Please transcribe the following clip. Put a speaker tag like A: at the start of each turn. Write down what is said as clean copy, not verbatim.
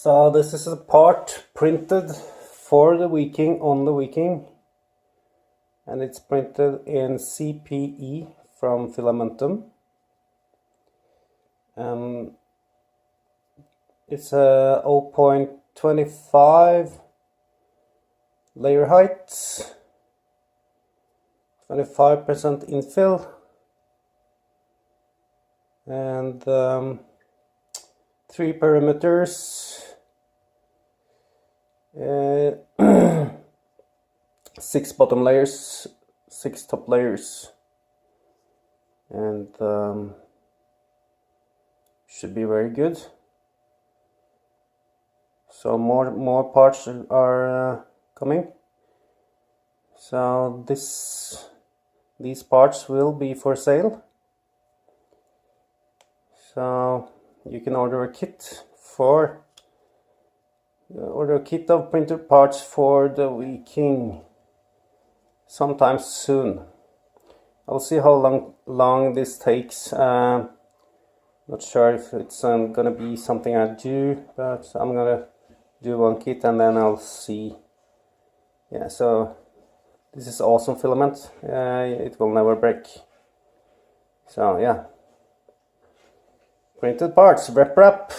A: So this is a part printed for the Viking on the Viking, and it's printed in CPE from Filamentum. It's a 0.25 layer height, 25% infill, and 3 perimeters, 6 bottom layers, 6 top layers, and should be very good. So more parts are coming. So these parts will be for sale. So you can order a kit of printed parts for the Viking sometime soon. I'll see how long this takes. Not sure if it's gonna be something I do, but I'm gonna do one kit and then I'll see. Yeah, so this is awesome filament. It will never break. So yeah, printed parts, wrap.